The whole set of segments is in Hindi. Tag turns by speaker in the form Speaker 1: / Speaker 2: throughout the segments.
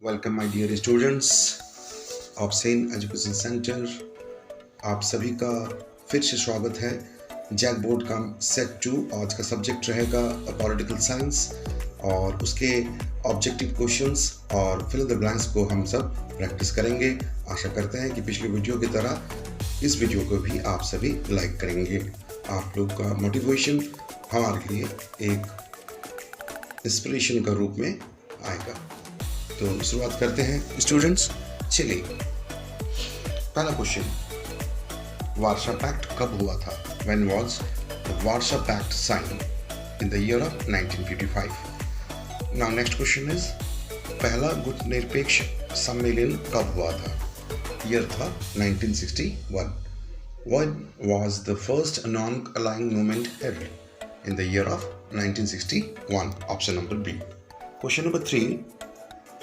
Speaker 1: Welcome my dear students of Sen education centre. आप सभी का फिर से स्वागत है जैक बोर्ड का सेट 2। आज का सब्जेक्ट रहेगा पॉलिटिकल साइंस और उसके ऑब्जेक्टिव क्वेश्चंस और फिल द ब्लैंक्स को हम सब प्रैक्टिस करेंगे। आशा करते हैं कि पिछले वीडियो की तरह इस वीडियो को भी आप सभी लाइक करेंगे। आप लोग का मोटिवेशन हमारे लिए एक इंस्पिरेशन का रूप में आएगा। तो शुरुआत करते हैं स्टूडेंट्स। चलिए, पहला क्वेश्चन, वार्सा पैक्ट कब हुआ था? When was the Warsaw pact sign? In the year of 1955। Now next question is, पहला गुटनिरपेक्ष सम्मेलन कब हुआ था? ईयर था 1961। When was the first non aligned movement held? In the year of 1961। Option number B. Question number 3,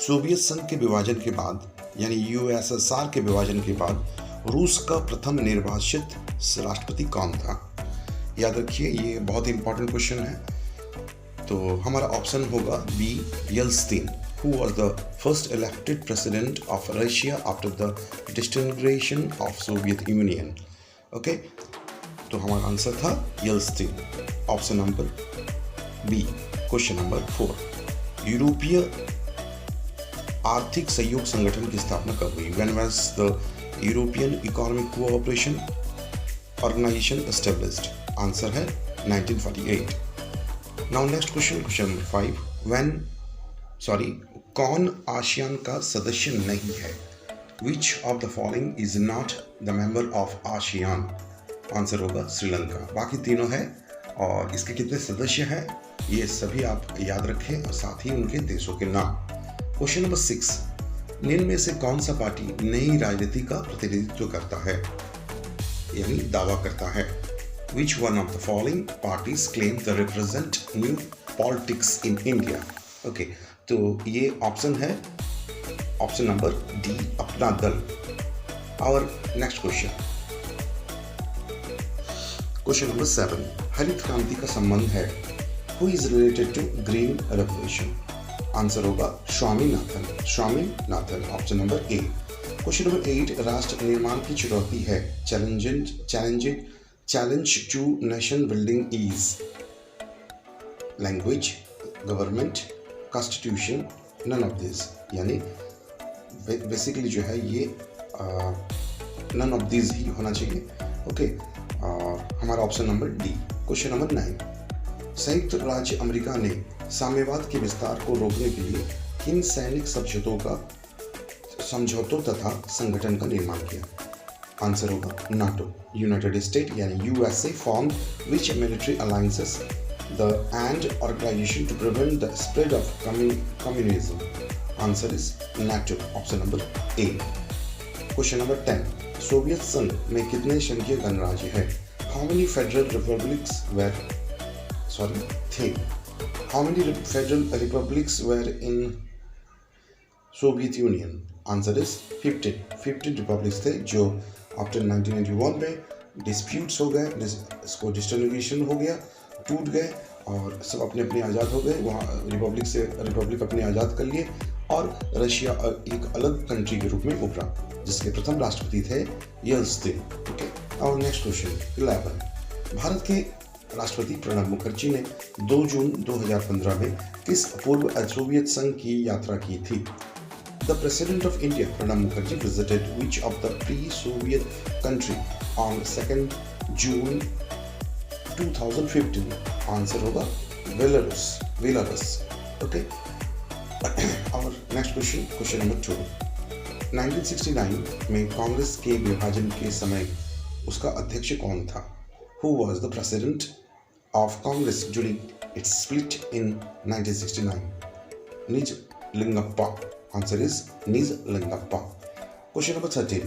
Speaker 1: Soviet संघ के विभाजन के बाद यानी यूएसएसआर के विभाजन के बाद रूस का प्रथम निर्वाचित राष्ट्रपति कौन था? याद रखिए, ये बहुत इंपॉर्टेंट क्वेश्चन है। तो हमारा ऑप्शन होगा B, Yeltsin, who was the first elected president of Russia after the disintegration of Soviet Union. Okay, तो हमारा आंसर था Yeltsin, option number B. Question number 4, यूरोपीय आर्थिक सहयोग संगठन की स्थापना कब हुई? When was the European economic cooperation organisation established? Answer है 1948। Now next question, question number 5, कौन आसियान का सदस्य नहीं है? Which of the following is not the member of ASEAN? Answer होगा श्रीलंका। बाकी तीनों है और इसके कितने सदस्य हैं ये सभी आप याद रखें और साथ ही उनके देशों के नाम। क्वेश्चन नंबर 6, निम्न में से कौन सा पार्टी नई राजनीति का प्रतिनिधित्व करता है यानी दावा करता है? Which one of the following parties claim the represent new politics in India? Okay, तो ये ऑप्शन है ऑप्शन नंबर डी, अपना दल। और नेक्स्ट क्वेश्चन, क्वेश्चन नंबर 7, हरित क्रांति का संबंध है? Who is related to green revolution? Answer होगा Swaminathan, option number A. Question number 8, राष्ट्र निर्माण की चुनौती है? Challenge to nation building is language, government, constitution, none of this. यानी बेसिकली जो है ये नन ऑफ दिस ही होना चाहिए। ओके, हमारा option number D. Question number 9, संयुक्त राज्य अमेरिका ने साम्यवाद के विस्तार को रोकने के लिए किन सैनिक समझौतों तथा संगठन का निर्माण किया? आंसर होगा नाटो। यूनाइटेड स्टेट यानी USA form which military alliances the and organisation to prevent the spread of communism? Answer is NATO, option number A. Question number 10, सोवियत संघ में कितने संघीय गणराज्य है? हाउ मेनी फेडरल रिपब्लिक्स थे? How many federal republics were in Soviet Union? Answer is 15 republics थे जो आफ्टर 1991 में डिस्प्यूट्स हो गए, इसको डिसइंटीग्रेशन हो गया, टूट गए और सब अपने अपने आज़ाद हो गए। वहाँ रिपब्लिक अपने आज़ाद कर लिए और रशिया एक अलग कंट्री के रूप में उभरा जिसके प्रथम राष्ट्रपति थे येल्त्सिन। ओके, और नेक्स्ट क्वेश्चन 11, भारत के राष्ट्रपति प्रणब मुखर्जी ने 2 जून 2015 में किस पूर्व सोवियत संघ की यात्रा की थी? The president of India Pranab Mukherjee visited which of the pre Soviet country on 2 June 2015? Answer होगा बेलारूस। ओके, और नेक्स्ट क्वेश्चन, क्वेश्चन नंबर 12, 1969 में कांग्रेस के विभाजन के समय उसका अध्यक्ष कौन था? Who was the president of Congress during its split in 1969? Nij Lingappa. Answer is Nij Lingappa. Question number 13,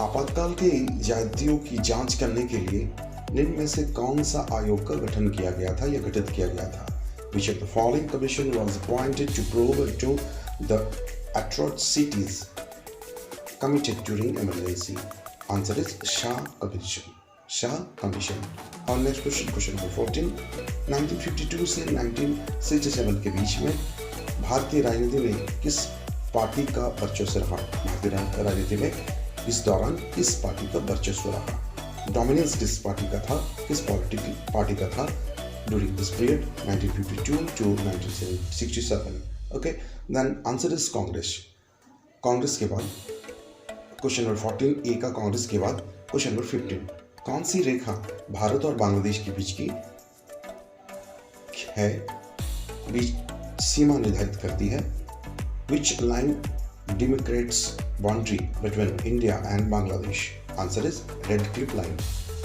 Speaker 1: आपातकाल के ज्यादतियों की जांच करने के लिए निम्न में से कौन सा आयोग का गठन किया गया था या गठित किया गया था? Which of the following commission was appointed to probe into the atrocities committed during emergency? Answer is Shah commission. और नेक्स्ट क्वेश्चन, क्वेश्चन नंबर 14, 1952 से 1967 के बीच में भारतीय राजनीति में किस पार्टी का वर्चस्व रहा? भारतीय राजनीति में इस दौरान किस पार्टी का वर्चस्व रहा? डोमिनेंस किस पार्टी का था, किस पॉलिटिकल पार्टी का था during this period 1952 to 1967? Okay, then answer is Congress. Congress के बाद क्वेश्चन नंबर 14 ए का कांग्रेस के बाद क्वेश्चन नंबर 15, कौन सी रेखा भारत और बांग्लादेश के बीच की है, बीच सीमा निर्धारित करती है? Which line demarcates boundary between India and Bangladesh? Answer is Radcliffe line.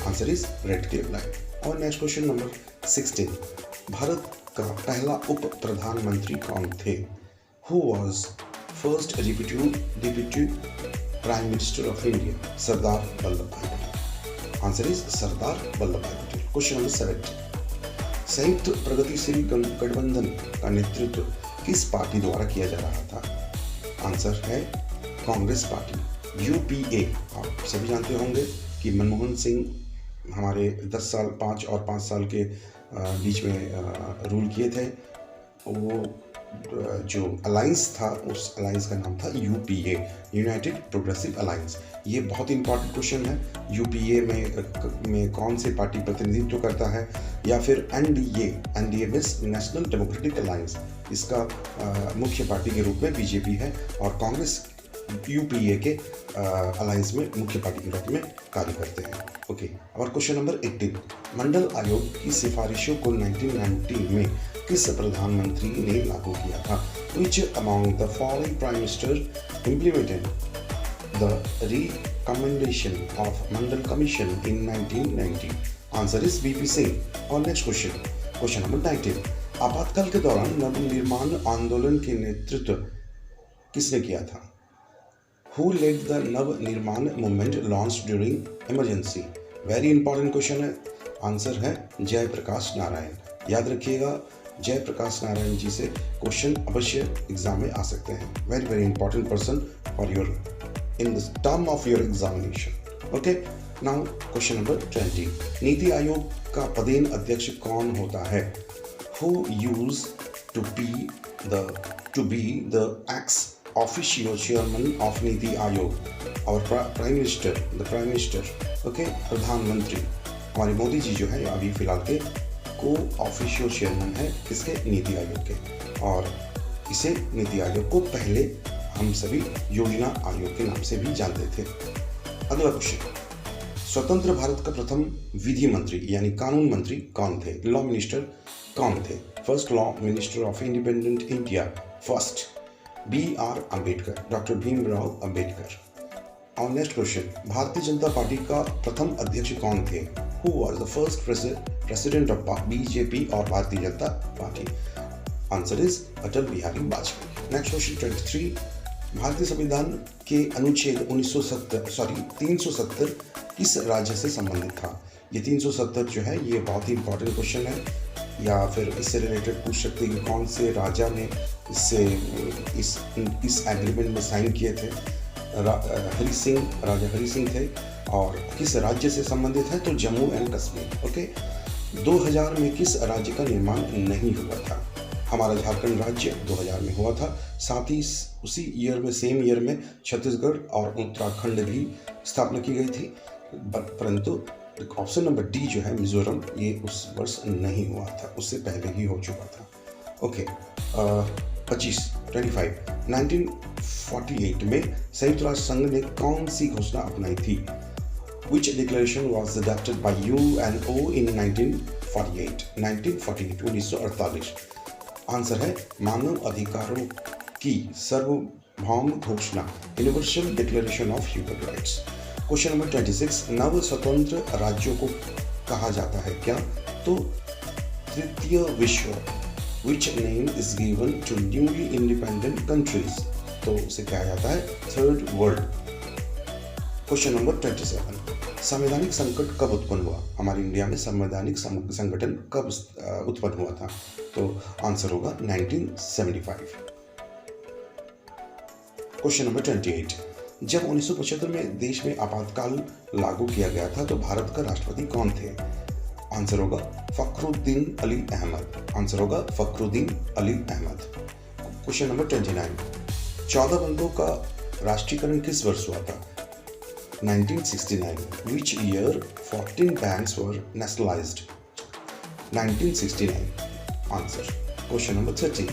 Speaker 1: Answer is Radcliffe line. और नेक्स्ट क्वेश्चन नंबर 16, भारत का पहला उप प्रधानमंत्री कौन थे? Who was first deputy prime minister of India? Sardar Vallabhbhai Patel. Answer is Sardar Vallabhbhai Patel. Question number 17, संयुक्त प्रगतिशील गठबंधन का नेतृत्व किस पार्टी द्वारा किया जा रहा था? आंसर है कांग्रेस पार्टी, यूपीए। आप सभी जानते होंगे कि मनमोहन सिंह हमारे 10 साल 5 और 5 साल के बीच में रूल किए थे। वो जो अलायंस था, उस अलायंस का नाम था यूपीए, यूनाइटेड प्रोग्रेसिव अलायंस। ये बहुत इंपॉर्टेंट क्वेश्चन है। यूपीए में कौन सी पार्टी प्रतिनिधित्व करता है? या फिर एनडीए में नेशनल डेमोक्रेटिक अलायंस, इसका मुख्य पार्टी के रूप में बीजेपी है और कांग्रेस यूपीए के अलायंस में मुख्य पार्टी के रूप में कार्य करते हैं। ओके, और क्वेश्चन नंबर 18, मंडल आयोग की सिफारिशों को 1990 में किस प्रधानमंत्री ने लागू किया था? Which among the following prime minister implemented the recommendation of Mandal Commission in 1990? Answer is VP Singh। और नेक्स्ट क्वेश्चन नंबर 19, आपातकाल के दौरान नवनिर्माण आंदोलन के नेतृत्व किसने किया था? Who led the Navnirman movement launch during emergency? Very important question है। आंसर है जयप्रकाश नारायण। याद रखिएगा, जयप्रकाश नारायण जी से क्वेश्चन अवश्य एग्जाम में आ सकते हैं। Very very important person for your in the term of your examination. Okay, now question number 20, NITI Aayog का पदेन अध्यक्ष कौन होता है? Who used to be the ex officio chairman of NITI Aayog? और प्राइम मिनिस्टर, ओके, प्रधानमंत्री हमारे मोदी जी जो है अभी फिलहाल के को ऑफिशियल चेयरमैन है किसके? नीति आयोग के। और इसे नीति आयोग को पहले हम सभी योजना आयोग के नाम से भी जानते थे। अगला क्वेश्चन, स्वतंत्र भारत का प्रथम विधि मंत्री यानी कानून मंत्री कौन थे? लॉ मिनिस्टर कौन थे? First law minister of independent India, first BR Ambedkar, doctor Bhimrao Ambedkar. और next question, Bharatiya Janata party का प्रथम अध्यक्ष कौन थे? Who was the first president of BJP और Bharatiya Janata party? Answer is Atal Bihari Vajpayee. Next question 23, भारतीय संविधान के अनुच्छेद 370 किस राज्य से संबंधित था? ये 370 जो है ये बहुत ही इंपॉर्टेंट क्वेश्चन है, या फिर इससे रिलेटेड पूछ सकते हैं कि कौन से राजा ने इस एग्रीमेंट में साइन किए थे? राजा हरि सिंह थे। और किस राज्य से संबंधित है? तो जम्मू एंड कश्मीर। ओके, 2000 में किस राज्य का निर्माण नहीं हुआ था? हमारा झारखंड राज्य 2000 में हुआ था। साथ ही उसी सेम ईयर में छत्तीसगढ़ और उत्तराखंड भी स्थापना की गई थी, परंतु ऑप्शन नंबर डी जो है मिजोरम, ये उस वर्ष नहीं हुआ था, उससे पहले ही हो चुका था। ओके, 25 1948 में संयुक्त राष्ट्र संघ ने कौन सी घोषणा अपनाई थी? Which declaration was adopted by UNO in 1948? Answer है मानव अधिकारों की सार्वभौम घोषणा, universal declaration of human rights. Question number 26, नव स्वतंत्र राज्यों को कहा जाता है क्या? तो तृतीय विश्व। Which name is given to newly independent countries? तो उसे कहा जाता है थर्ड वर्ल्ड। क्वेश्चन नंबर 27, संवैधानिक संकट कब उत्पन्न हुआ? हमारे इंडिया में संवैधानिक संगठन कब उत्पन्न हुआ था? तो आंसर होगा 1975। क्वेश्चन नंबर 28, जब 1975 में देश में आपातकाल लागू किया गया था तो भारत का राष्ट्रपति कौन थे? आंसर होगा फखरुद्दीन अली अहमद। आंसर होगा फखरुद्दीन अली अहमद। क्वेश्चन नंबर 29, 14 बंदों का राष्ट्रीयकरण किस वर्ष हुआ था? 1969. Which year 14 banks were nationalized? 1969. Answer. Question number 30.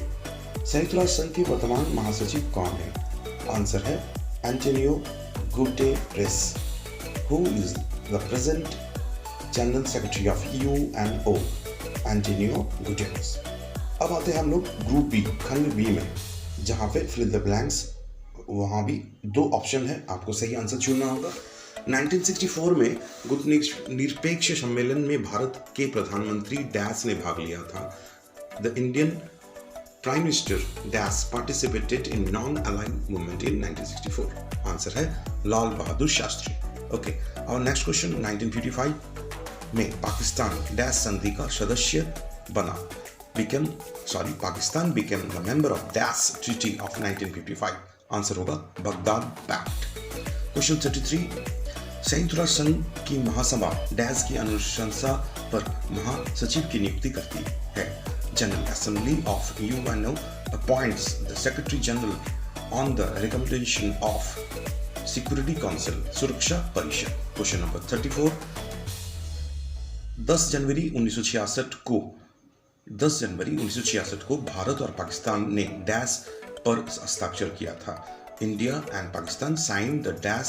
Speaker 1: संयुक्त राष्ट्र संघ के वर्तमान महासचिव कौन है? आंसर है Antonio Guterres. Who is the present general secretary of UNO? Antonio Guterres. अब आते हैं हम लोग ग्रुप बी, खंड बी में, जहां पे फिल द ब्लैंक्स. वहां भी 2 ऑप्शन है, आपको सही आंसर चुनना होगा. 1964 में गुटनिरपेक्ष सम्मेलन में भारत के प्रधानमंत्री डैश ने भाग लिया था. The Indian prime minister dash participated in non aligned movement in 1964. Answer है लाल बहादुर शास्त्री. ओके, और नेक्स्ट क्वेश्चन. 1955 में पाकिस्तान डैश संधि का सदस्य बना. Pakistan became the member of Dash Treaty of 1955. Answer होगा बगदाद पैक्ट. क्वेश्चन 33. संयुक्त राष्ट्र संघ की महासभा डैश की अनुशंसा पर महासचिव की नियुक्ति करती है. General assembly of UNO appoints the secretary general on the recommendation of security council, सुरक्षा परिषद. Question number 34. 10 जनवरी 1966 को भारत और पाकिस्तान ने डैश पर हस्ताक्षर किया था. India and Pakistan sign the dash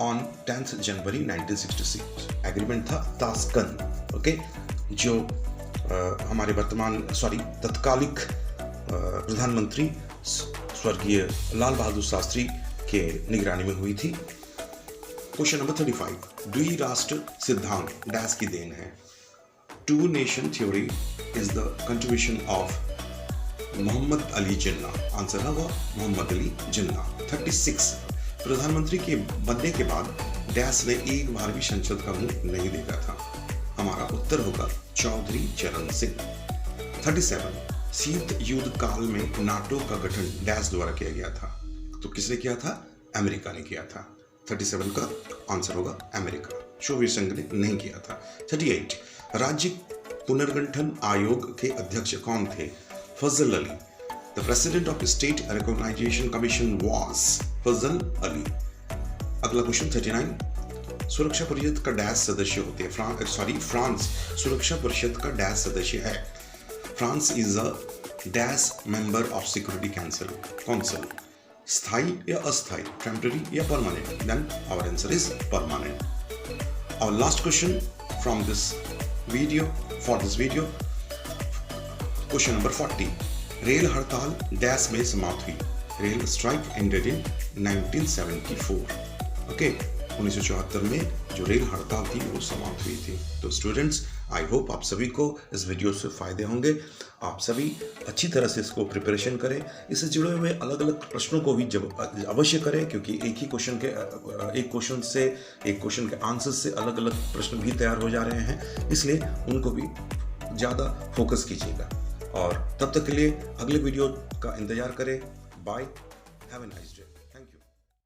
Speaker 1: on 10 January 1966. Agreement था ताशकंद. ओके, जो हमारे तत्कालिक प्रधानमंत्री स्वर्गीय लाल बहादुर शास्त्री के निगरानी में हुई थी. Question number 35. द्विराष्ट्र सिद्धांत डैश की देन है. Two nation theory is the contribution of Mohammad Ali Jinnah. आंसर है वो मोहम्मद अली जिन्ना. 36. प्रधानमंत्री के बनने के बाद डैश ने एक बार भी संसद का मुंह नहीं देखा था. हमारा उत्तर होगा चौधरी चरण सिंह. 37. शीत युद्ध काल में नाटो का गठन डैश द्वारा किया गया था. तो किसने किया था? अमेरिका ने किया था. 37 का आंसर होगा अमेरिका. सोवियत संघ ने नहीं किया था. 38. राज्य पुनर्गठन आयोग के अध्यक्ष कौन थे? Fazal Ali. The president of state reorganisation commission was Fazal Ali. अगला क्वेश्चन 39. सुरक्षा परिषद का डैश सदस्य होते हैं. फ्रांस सुरक्षा परिषद का डैश सदस्य है. France is a dash member of security council. स्थायी या अस्थायी, टेम्पररी या permanent? Then our answer is permanent. Our last question from this video, question number 40. रेल हड़ताल डैश में समाप्त हुई. Rail strike ended in 1974. Okay, 1974 में जो रेल हड़ताल थी वो समाप्त हुई थी. तो स्टूडेंट्स, आई होप आप सभी को इस वीडियो से फायदे होंगे. आप सभी अच्छी तरह से इसको प्रिपरेशन करें. इससे जुड़े हुए अलग अलग प्रश्नों को भी अवश्य करें, क्योंकि एक क्वेश्चन के आंसर से अलग अलग प्रश्न भी तैयार हो जा रहे हैं. इसलिए उनको भी ज़्यादा फोकस कीजिएगा. और तब तक के लिए अगले वीडियो का इंतजार करें. Bye, have a nice day.